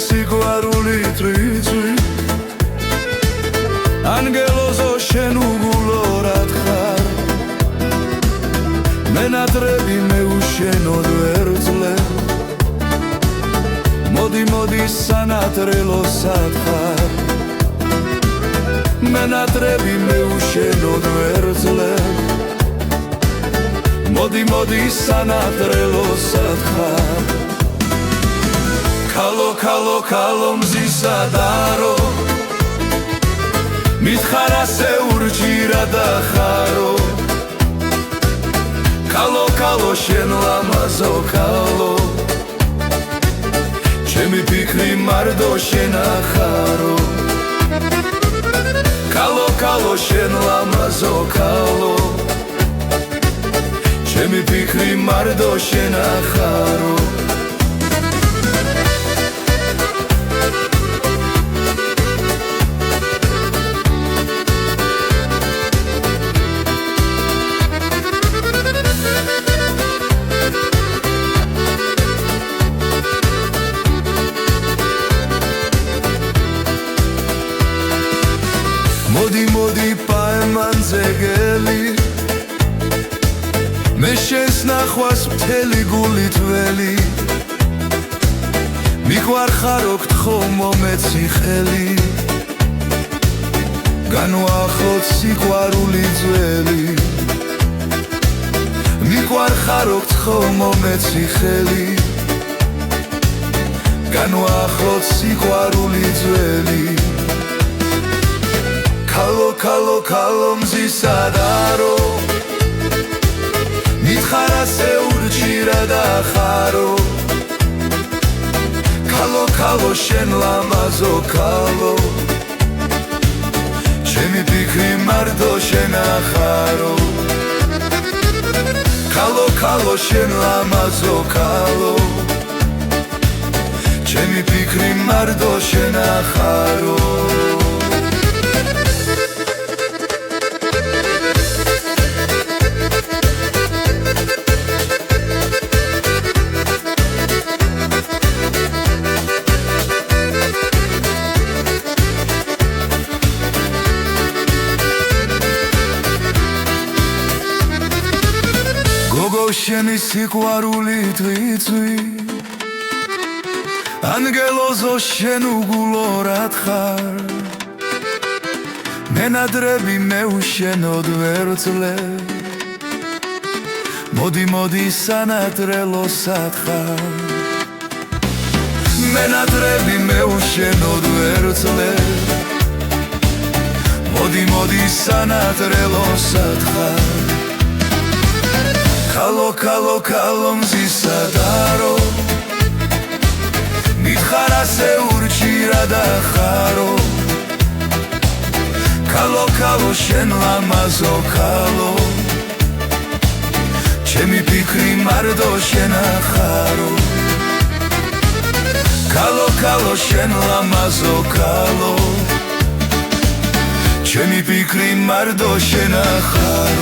სიყვარულით ვიწვი ანგელოზო შენ უგულორად ხარ მენატრები მეუშენოდ ვერ ძლევ მოდი მოდი სანატრელო სათხარ მენატრები მეუშენოდ ვერ ძლევ მოდი მოდი სანატრელო სათხარ ქალო ქალო ქალო მზისა დარო მითხარ ასე ურჩირა და ხარო ქალო ქალო შენ ლამაზო ქალო ჩემი ფიქრი მარტო შენ ახარო ქალო ქალო შენ ლამაზო ქალო ჩემი ფიქრი მარტო შენ ახარო მოდი მოდი პაემანზე გელი მე შენს ნახვას მთელი გულით ველი მიყვარხარო გთხო მომეცი ხელი განვახლოთ სიყვარული ძველი მიყვარხარო გთხო მომეცი ხელი განვახლოთ სიყვარული ძველი ქალო ქალო ქალო მზისა დარო მითხარ ასე ურჩირა და ხარო ქალო ქალო შენ ლამაზო ქალო ჩემი ფიქრი მარტო შენ ახარო ქალო ქალო შენ ლამაზო ქალო ჩემი ფიქრი მარტო შენ ახარო შენი სიყვარულით ვიწვი ანგელოზო შენ უგულორად ხარ მენატრები მეუშენოდ ვერ ძლევ მოდი მოდი სანატრელო სათხარ მენატრები მეუშენოდ ვერ ძლევ მოდი მოდი სანატრელო სათხარ ქალო ქალო ქალო მზისა დარო მითხარ ასე ურჩირა და ხარო ქალო ქალო შენ ლამაზო ქალო ჩემი ფიქრი მარტო შენ ახარო ქალო ქალო შენ ლამაზო ქალო ჩემი ფიქრი მარტო შენ ახარო